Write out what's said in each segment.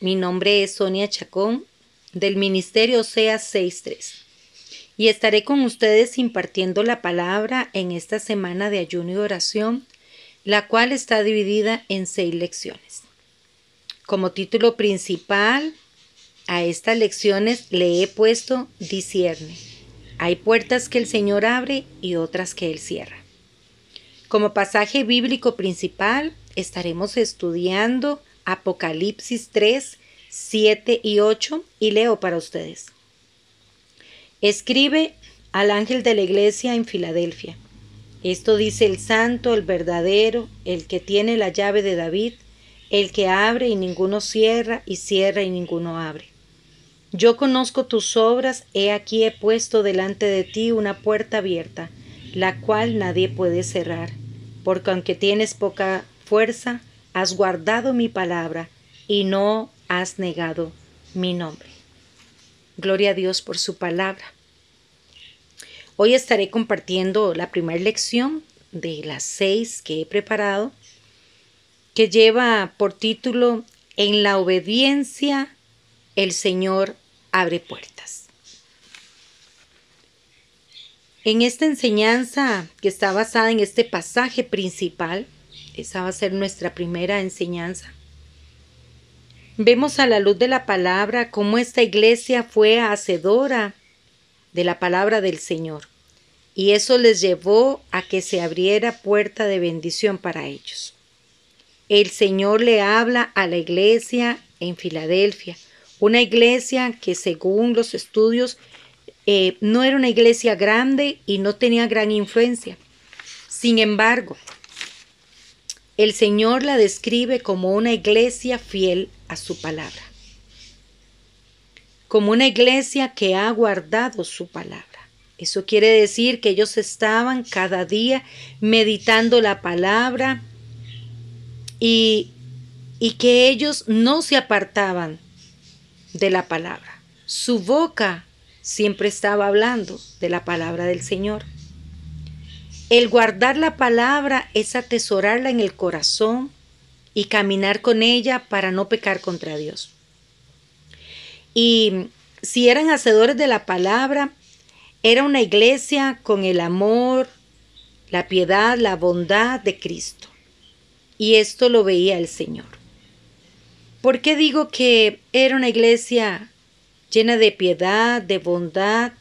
Mi nombre es Sonia Chacón, del Ministerio Oseas 6:3, y estaré con ustedes impartiendo la palabra en esta semana de ayuno y oración, la cual está dividida en 6 lecciones. Como título principal a estas lecciones le he puesto Discierne. Hay puertas que el Señor abre y otras que Él cierra. Como pasaje bíblico principal estaremos estudiando Apocalipsis 3, 7 y 8 y leo para ustedes. Escribe al ángel de la iglesia en Filadelfia. Esto dice el santo, el verdadero, el que tiene la llave de David, el que abre y ninguno cierra, y cierra y ninguno abre. Yo conozco tus obras, he aquí he puesto delante de ti una puerta abierta, la cual nadie puede cerrar, porque aunque tienes poca fuerza, has guardado mi palabra y no has negado mi nombre. Gloria a Dios por su palabra. Hoy estaré compartiendo la primera lección de las 6 que he preparado, que lleva por título En la obediencia el Señor abre puertas. En esta enseñanza que está basada en este pasaje principal, esa va a ser nuestra primera enseñanza. Vemos a la luz de la palabra cómo esta iglesia fue hacedora de la palabra del Señor, y eso les llevó a que se abriera puerta de bendición para ellos. El Señor le habla a la iglesia en Filadelfia, una iglesia que según los estudios no era una iglesia grande y no tenía gran influencia. Sin embargo, el Señor la describe como una iglesia fiel a su palabra, como una iglesia que ha guardado su palabra. Eso quiere decir que ellos estaban cada día meditando la palabra y que ellos no se apartaban de la palabra. Su boca siempre estaba hablando de la palabra del Señor. El guardar la palabra es atesorarla en el corazón y caminar con ella para no pecar contra Dios. Y si eran hacedores de la palabra, era una iglesia con el amor, la piedad, la bondad de Cristo. Y esto lo veía el Señor. ¿Por qué digo que era una iglesia llena de piedad, de bondad,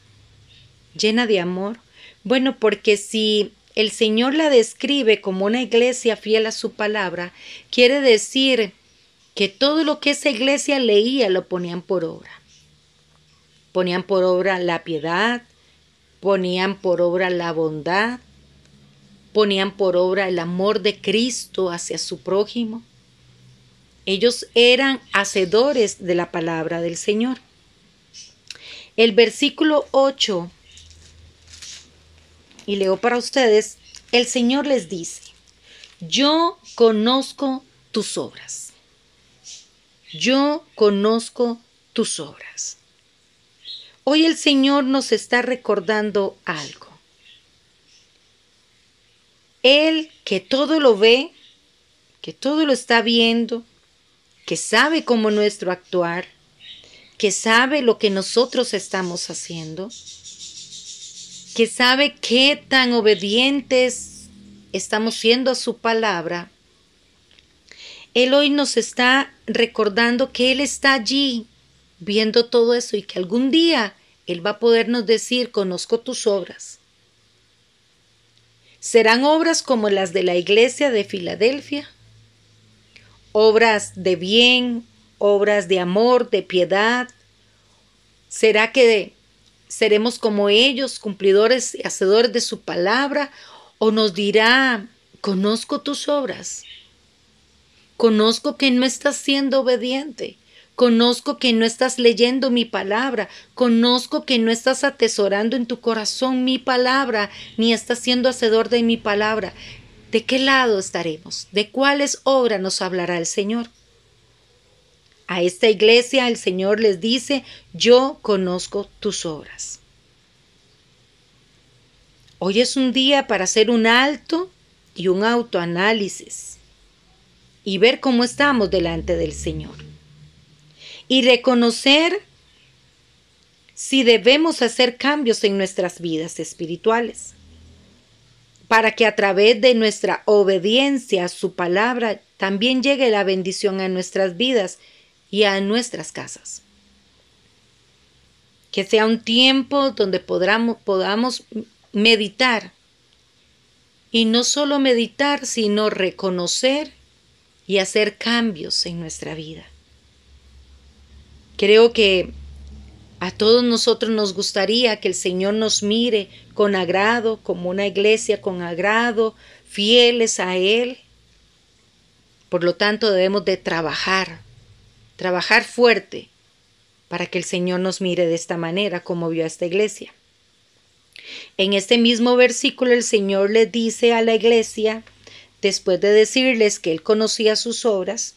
llena de amor? Bueno, porque si el Señor la describe como una iglesia fiel a su palabra, quiere decir que todo lo que esa iglesia leía lo ponían por obra. Ponían por obra la piedad, ponían por obra la bondad, ponían por obra el amor de Cristo hacia su prójimo. Ellos eran hacedores de la palabra del Señor. El versículo 8, y leo para ustedes, el Señor les dice, yo conozco tus obras. Yo conozco tus obras. Hoy el Señor nos está recordando algo. Él que todo lo ve, que todo lo está viendo, que sabe cómo nuestro actuar, que sabe lo que nosotros estamos haciendo, que sabe qué tan obedientes estamos siendo a su palabra. Él hoy nos está recordando que Él está allí viendo todo eso y que algún día Él va a podernos decir, conozco tus obras. ¿Serán obras como las de la iglesia de Filadelfia? Obras de bien, obras de amor, de piedad. ¿Será que seremos como ellos, cumplidores y hacedores de su palabra? ¿O nos dirá, conozco tus obras? Conozco que no estás siendo obediente. Conozco que no estás leyendo mi palabra. Conozco que no estás atesorando en tu corazón mi palabra, ni estás siendo hacedor de mi palabra. ¿De qué lado estaremos? ¿De cuáles obras nos hablará el Señor? A esta iglesia el Señor les dice, yo conozco tus obras. Hoy es un día para hacer un alto y un autoanálisis y ver cómo estamos delante del Señor. y reconocer si debemos hacer cambios en nuestras vidas espirituales, para que a través de nuestra obediencia a su palabra también llegue la bendición a nuestras vidas y a nuestras casas. Que sea un tiempo donde podamos meditar, y no solo meditar, sino reconocer y hacer cambios en nuestra vida. Creo que a todos nosotros nos gustaría que el Señor nos mire con agrado, como una iglesia con agrado, fieles a Él. Por lo tanto, debemos de trabajar fuerte para que el Señor nos mire de esta manera como vio a esta iglesia. En este mismo versículo el Señor les dice a la iglesia, después de decirles que Él conocía sus obras,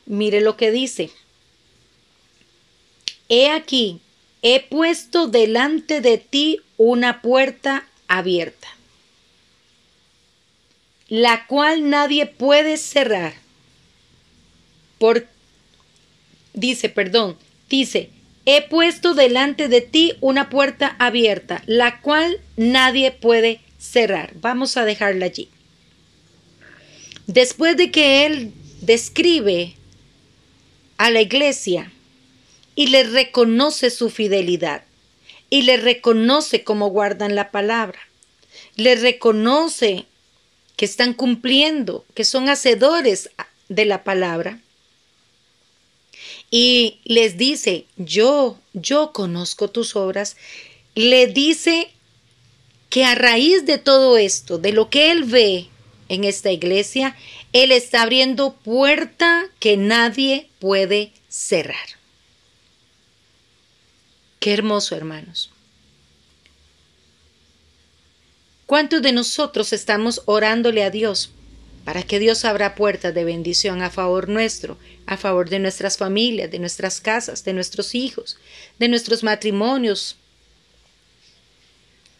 mire lo que dice. He aquí, he puesto delante de ti una puerta abierta, la cual nadie puede cerrar. Dice, he puesto delante de ti una puerta abierta, la cual nadie puede cerrar. Vamos a dejarla allí. Después de que Él describe a la iglesia y le reconoce su fidelidad, y le reconoce cómo guardan la palabra, le reconoce que están cumpliendo, que son hacedores de la palabra, y les dice, yo conozco tus obras, le dice que a raíz de todo esto, de lo que Él ve en esta iglesia, Él está abriendo puerta que nadie puede cerrar. Qué hermoso, hermanos. ¿Cuántos de nosotros estamos orándole a Dios para que Dios abra puertas de bendición a favor nuestro, a favor de nuestras familias, de nuestras casas, de nuestros hijos, de nuestros matrimonios?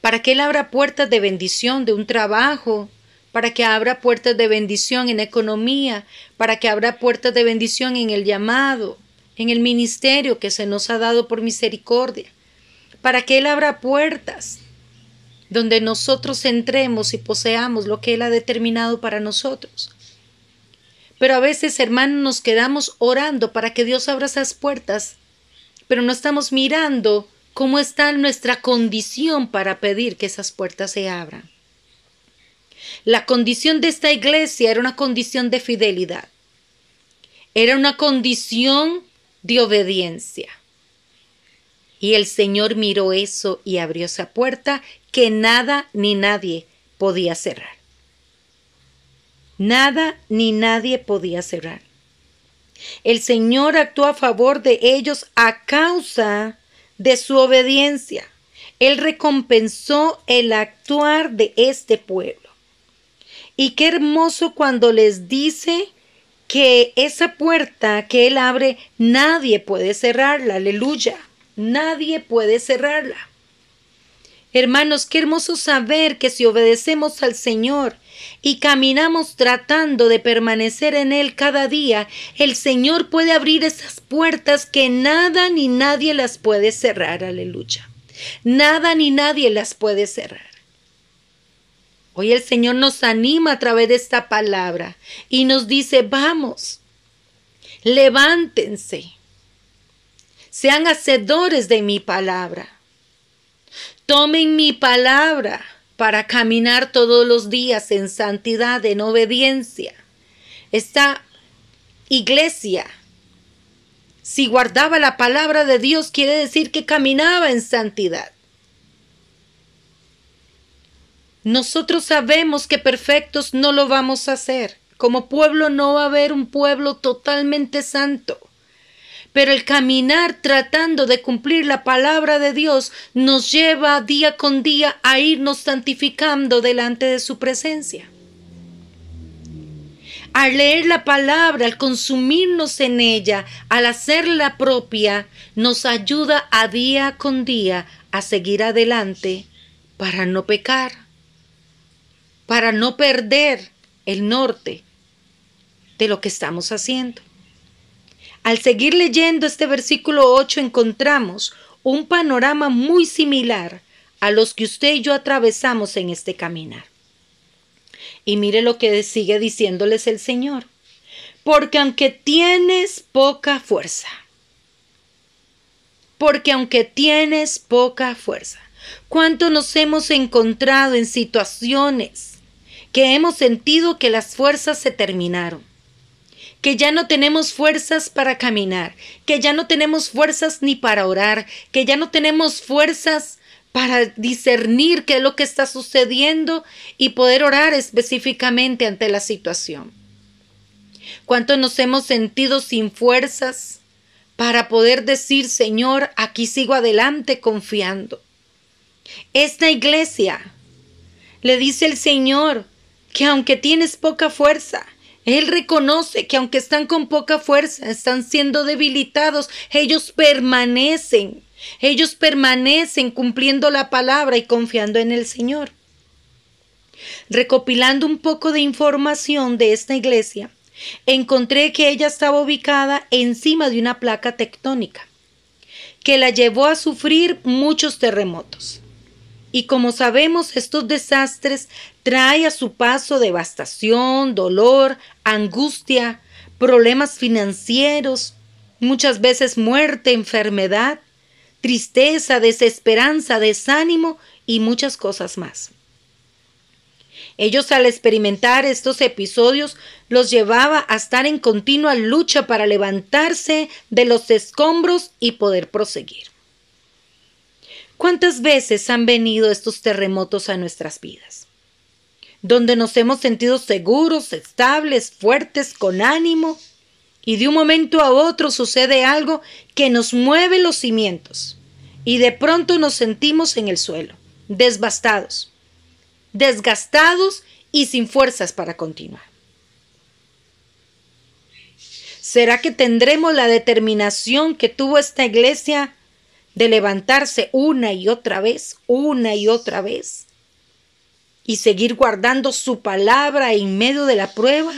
Para que Él abra puertas de bendición de un trabajo, para que abra puertas de bendición en economía, para que abra puertas de bendición en el llamado, en el ministerio que se nos ha dado por misericordia, para que Él abra puertas donde nosotros entremos y poseamos lo que Él ha determinado para nosotros. Pero a veces, hermanos, nos quedamos orando para que Dios abra esas puertas, pero no estamos mirando cómo está nuestra condición para pedir que esas puertas se abran. La condición de esta iglesia era una condición de fidelidad, era una condición de obediencia. Y el Señor miró eso y abrió esa puerta que nada ni nadie podía cerrar. Nada ni nadie podía cerrar. El Señor actuó a favor de ellos a causa de su obediencia. Él recompensó el actuar de este pueblo. Y qué hermoso cuando les dice que esa puerta que Él abre, nadie puede cerrarla. Aleluya. Nadie puede cerrarla. Hermanos, qué hermoso saber que si obedecemos al Señor y caminamos tratando de permanecer en Él cada día, el Señor puede abrir esas puertas que nada ni nadie las puede cerrar. Aleluya. Nada ni nadie las puede cerrar. Hoy el Señor nos anima a través de esta palabra y nos dice, vamos, levántense, sean hacedores de mi palabra. Tomen mi palabra para caminar todos los días en santidad, en obediencia. Esta iglesia, si guardaba la palabra de Dios, quiere decir que caminaba en santidad. Nosotros sabemos que perfectos no lo vamos a hacer. Como pueblo no va a haber un pueblo totalmente santo. Pero el caminar tratando de cumplir la palabra de Dios nos lleva día con día a irnos santificando delante de su presencia. Al leer la palabra, al consumirnos en ella, al hacerla propia, nos ayuda a día con día a seguir adelante para no pecar, para no perder el norte de lo que estamos haciendo. Al seguir leyendo este versículo 8 encontramos un panorama muy similar a los que usted y yo atravesamos en este caminar. Y mire lo que sigue diciéndoles el Señor. Porque aunque tienes poca fuerza, ¿cuánto nos hemos encontrado en situaciones que hemos sentido que las fuerzas se terminaron? Que ya no tenemos fuerzas para caminar, que ya no tenemos fuerzas ni para orar, que ya no tenemos fuerzas para discernir qué es lo que está sucediendo y poder orar específicamente ante la situación. ¿Cuánto nos hemos sentido sin fuerzas para poder decir, Señor, aquí sigo adelante confiando? Esta iglesia le dice el Señor que aunque tienes poca fuerza, Él reconoce que aunque están con poca fuerza, están siendo debilitados, ellos permanecen cumpliendo la palabra y confiando en el Señor. Recopilando un poco de información de esta iglesia, encontré que ella estaba ubicada encima de una placa tectónica que la llevó a sufrir muchos terremotos. Y como sabemos, estos desastres traen a su paso devastación, dolor, angustia, problemas financieros, muchas veces muerte, enfermedad, tristeza, desesperanza, desánimo y muchas cosas más. Ellos, al experimentar estos episodios, los llevaba a estar en continua lucha para levantarse de los escombros y poder proseguir. ¿Cuántas veces han venido estos terremotos a nuestras vidas? Donde nos hemos sentido seguros, estables, fuertes, con ánimo, y de un momento a otro sucede algo que nos mueve los cimientos, y de pronto nos sentimos en el suelo, desgastados y sin fuerzas para continuar. ¿Será que tendremos la determinación que tuvo esta iglesia de levantarse una y otra vez, y seguir guardando su palabra en medio de la prueba?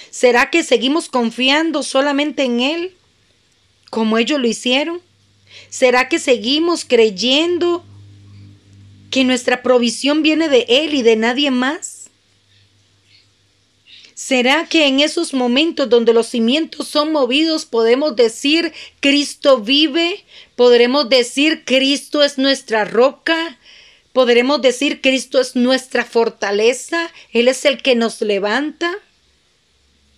¿Será que seguimos confiando solamente en Él, como ellos lo hicieron? ¿Será que seguimos creyendo que nuestra provisión viene de Él y de nadie más? ¿Será que en esos momentos donde los cimientos son movidos podemos decir Cristo vive? ¿Podremos decir Cristo es nuestra roca? ¿Podremos decir Cristo es nuestra fortaleza? ¿Él es el que nos levanta?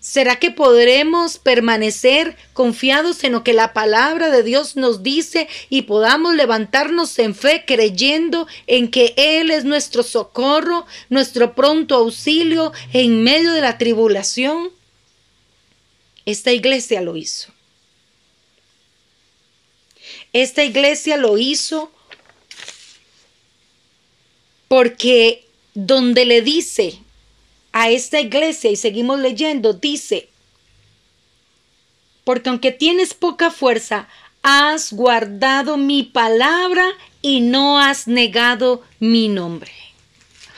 ¿Será que podremos permanecer confiados en lo que la palabra de Dios nos dice y podamos levantarnos en fe creyendo en que Él es nuestro socorro, nuestro pronto auxilio en medio de la tribulación? Esta iglesia lo hizo. Esta iglesia lo hizo porque donde le dice a esta iglesia, y seguimos leyendo, dice, porque aunque tienes poca fuerza, has guardado mi palabra y no has negado mi nombre.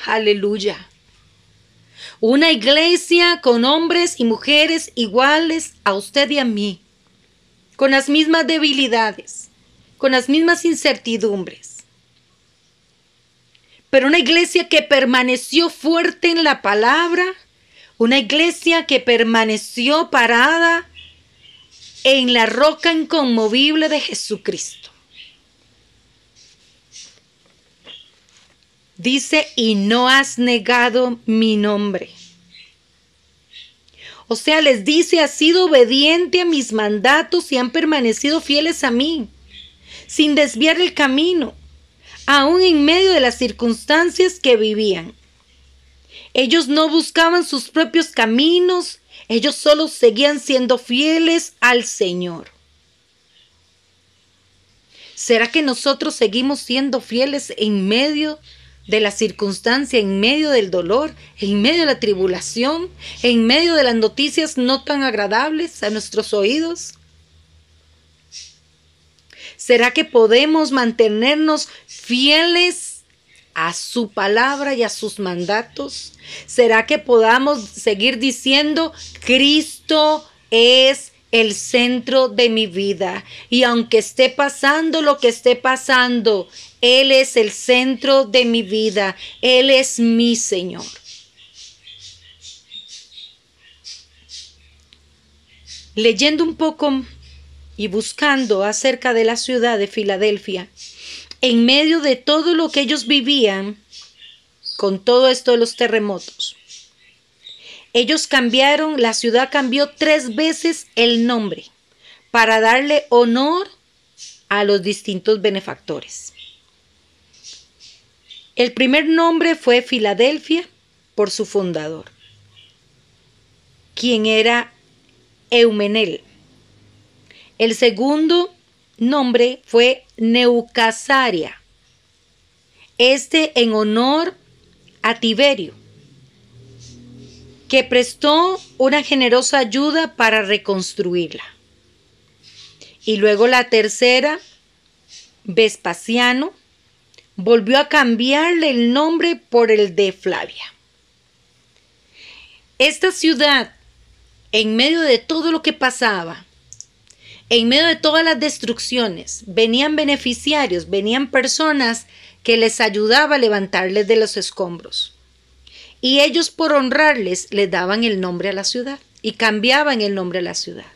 Aleluya. Una iglesia con hombres y mujeres iguales a usted y a mí, con las mismas debilidades, con las mismas incertidumbres. Pero una iglesia que permaneció fuerte en la palabra, una iglesia que permaneció parada en la roca inconmovible de Jesucristo. Dice, y no has negado mi nombre. O sea, les dice, has sido obediente a mis mandatos y han permanecido fieles a mí, sin desviar el camino, aún en medio de las circunstancias que vivían. Ellos no buscaban sus propios caminos, ellos solo seguían siendo fieles al Señor. ¿Será que nosotros seguimos siendo fieles en medio de la circunstancia, en medio del dolor, en medio de la tribulación, en medio de las noticias no tan agradables a nuestros oídos? ¿Será que podemos mantenernos fieles a su palabra y a sus mandatos? ¿Será que podamos seguir diciendo Cristo es el centro de mi vida. Y aunque esté pasando lo que esté pasando, Él es el centro de mi vida. Él es mi Señor. Leyendo un poco y buscando acerca de la ciudad de Filadelfia, en medio de todo lo que ellos vivían, con todo esto de los terremotos, la ciudad cambió 3 veces el nombre para darle honor a los distintos benefactores. El primer nombre fue Filadelfia por su fundador, quien era Eumenel. El segundo nombre fue Neucasaria, en honor a Tiberio, que prestó una generosa ayuda para reconstruirla. Y luego la tercera, Vespasiano, volvió a cambiarle el nombre por el de Flavia. Esta ciudad, en medio de todo lo que pasaba, en medio de todas las destrucciones, venían beneficiarios, venían personas que les ayudaba a levantarles de los escombros. Y ellos, por honrarles, les daban el nombre a la ciudad y cambiaban el nombre a la ciudad.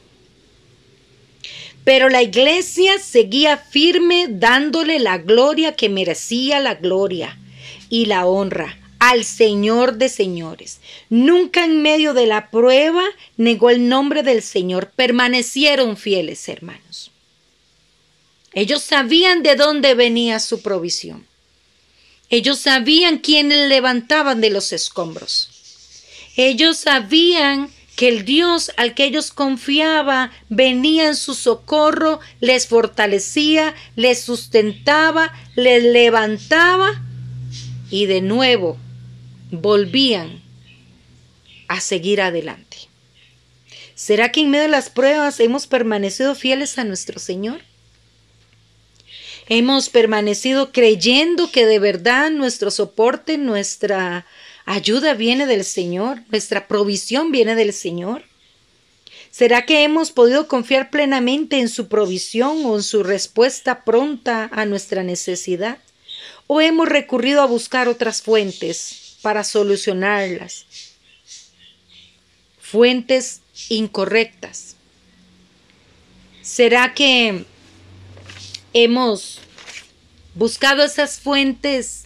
Pero la iglesia seguía firme, dándole la gloria que merecía la gloria y la honra al Señor de señores. Nunca en medio de la prueba negó el nombre del Señor. Permanecieron fieles, hermanos. Ellos sabían de dónde venía su provisión. Ellos sabían quiénes levantaban de los escombros. Ellos sabían que el Dios al que ellos confiaban venía en su socorro, les fortalecía, les sustentaba, les levantaba y de nuevo volvían a seguir adelante. ¿Será que en medio de las pruebas hemos permanecido fieles a nuestro Señor? Hemos permanecido creyendo que de verdad nuestro soporte, nuestra ayuda viene del Señor, nuestra provisión viene del Señor. ¿Será que hemos podido confiar plenamente en su provisión o en su respuesta pronta a nuestra necesidad? ¿O hemos recurrido a buscar otras fuentes para solucionarlas? Fuentes incorrectas. ¿Será que hemos buscado esas fuentes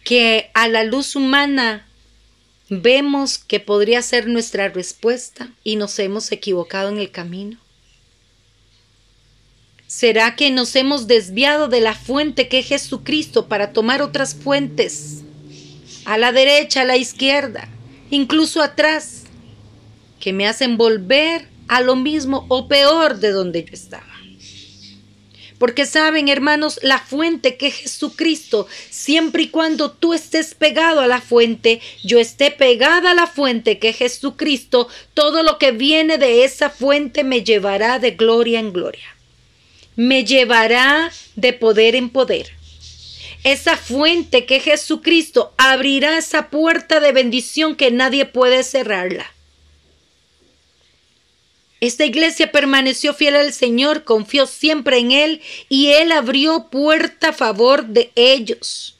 que a la luz humana vemos que podría ser nuestra respuesta y nos hemos equivocado en el camino? ¿Será que nos hemos desviado de la fuente que es Jesucristo para tomar otras fuentes a la derecha, a la izquierda, incluso atrás, que me hacen volver a lo mismo o peor de donde yo estaba? Porque saben, hermanos, la fuente que es Jesucristo, siempre y cuando tú estés pegado a la fuente, yo esté pegada a la fuente que es Jesucristo, todo lo que viene de esa fuente me llevará de gloria en gloria. Me llevará de poder en poder. Esa fuente que es Jesucristo abrirá esa puerta de bendición que nadie puede cerrarla. Esta iglesia permaneció fiel al Señor, confió siempre en Él y Él abrió puerta a favor de ellos.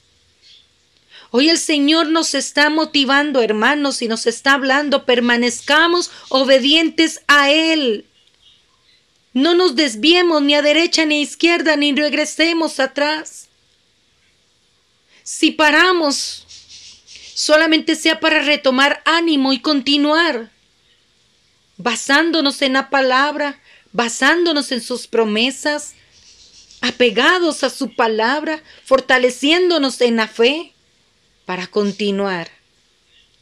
Hoy el Señor nos está motivando, hermanos, y nos está hablando, permanezcamos obedientes a Él. No nos desviemos ni a derecha ni a izquierda, ni regresemos atrás. Si paramos, solamente sea para retomar ánimo y continuar, basándonos en la palabra, basándonos en sus promesas, apegados a su palabra, fortaleciéndonos en la fe para continuar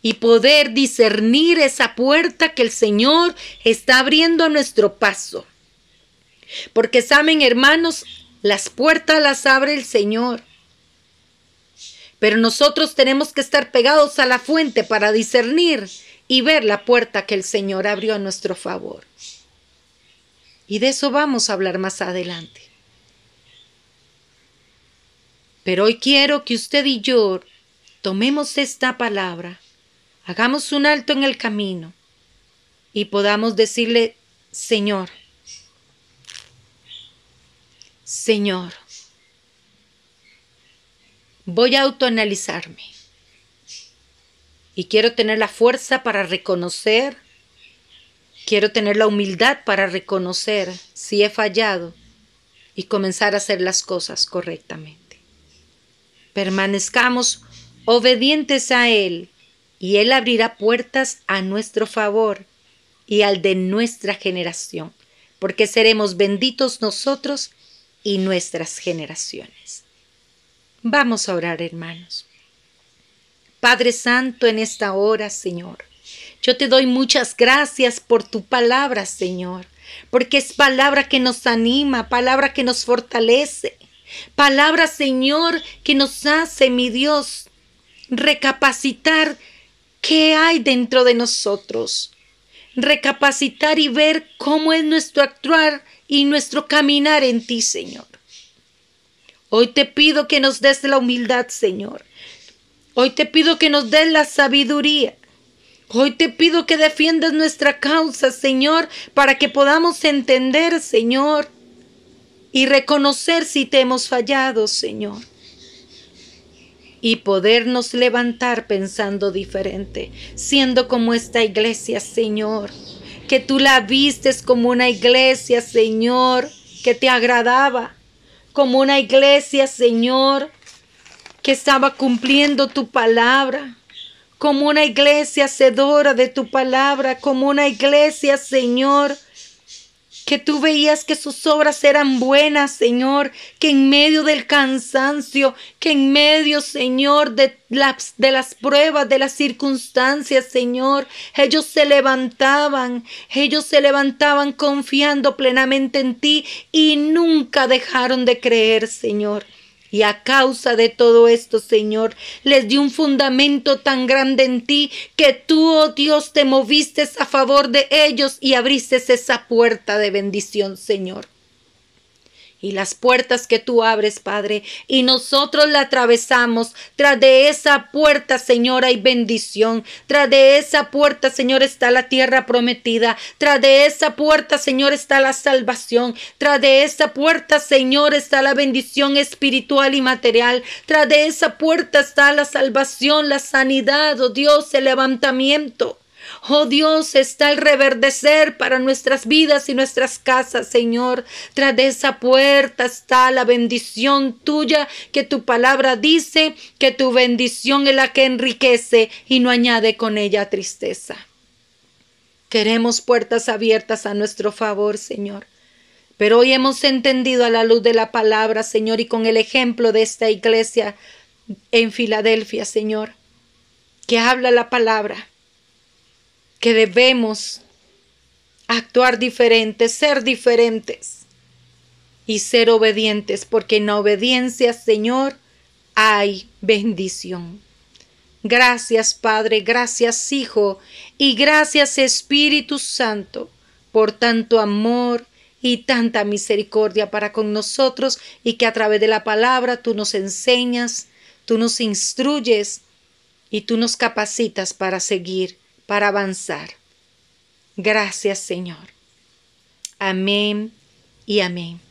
y poder discernir esa puerta que el Señor está abriendo a nuestro paso. Porque saben, hermanos, las puertas las abre el Señor. Pero nosotros tenemos que estar pegados a la fuente para discernir y ver la puerta que el Señor abrió a nuestro favor. Y de eso vamos a hablar más adelante. Pero hoy quiero que usted y yo tomemos esta palabra, hagamos un alto en el camino y podamos decirle: Señor, Señor, voy a autoanalizarme y quiero tener la fuerza para reconocer, quiero tener la humildad para reconocer si he fallado y comenzar a hacer las cosas correctamente. Permanezcamos obedientes a Él y Él abrirá puertas a nuestro favor y al de nuestra generación, porque seremos benditos nosotros y nuestras generaciones. Vamos a orar, hermanos. Padre Santo, en esta hora, Señor, yo te doy muchas gracias por tu palabra, Señor, porque es palabra que nos anima, palabra que nos fortalece, palabra, Señor, que nos hace, mi Dios, recapacitar qué hay dentro de nosotros, recapacitar y ver cómo es nuestro actuar y nuestro caminar en ti, Señor. Hoy te pido que nos des la humildad, Señor. Hoy te pido que nos des la sabiduría. Hoy te pido que defiendas nuestra causa, Señor, para que podamos entender, Señor, y reconocer si te hemos fallado, Señor. Y podernos levantar pensando diferente, siendo como esta iglesia, Señor, que tú la vistes como una iglesia, Señor, que te agradaba, como una iglesia, Señor, que estaba cumpliendo tu palabra, como una iglesia hacedora de tu palabra, como una iglesia, Señor, que tú veías que sus obras eran buenas, Señor, que en medio del cansancio, que en medio, Señor, de las pruebas, de las circunstancias, Señor, ellos se levantaban confiando plenamente en ti y nunca dejaron de creer, Señor. Y a causa de todo esto, Señor, les dio un fundamento tan grande en ti que tú, oh Dios, te moviste a favor de ellos y abriste esa puerta de bendición, Señor. Y las puertas que tú abres, Padre, y nosotros la atravesamos. Tras de esa puerta, Señor, hay bendición. Tras de esa puerta, Señor, está la tierra prometida. Tras de esa puerta, Señor, está la salvación. Tras de esa puerta, Señor, está la bendición espiritual y material. Tras de esa puerta está la salvación, la sanidad, oh Dios, el levantamiento. Oh Dios, está el reverdecer para nuestras vidas y nuestras casas, Señor. Tras de esa puerta está la bendición tuya, que tu palabra dice que tu bendición es la que enriquece y no añade con ella tristeza. Queremos puertas abiertas a nuestro favor, Señor. Pero hoy hemos entendido a la luz de la palabra, Señor, y con el ejemplo de esta iglesia en Filadelfia, Señor, que habla la palabra, que debemos actuar diferentes, ser diferentes y ser obedientes, porque en la obediencia, Señor, hay bendición. Gracias, Padre, gracias, Hijo, y gracias, Espíritu Santo, por tanto amor y tanta misericordia para con nosotros, y que a través de la palabra tú nos enseñas, tú nos instruyes y tú nos capacitas para seguir, para avanzar. Gracias, Señor. Amén y amén.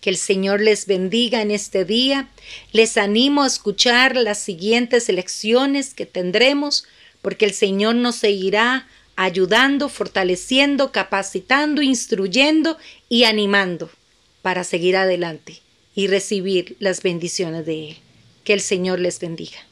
Que el Señor les bendiga en este día. Les animo a escuchar las siguientes lecciones que tendremos, porque el Señor nos seguirá ayudando, fortaleciendo, capacitando, instruyendo y animando para seguir adelante y recibir las bendiciones de Él. Que el Señor les bendiga.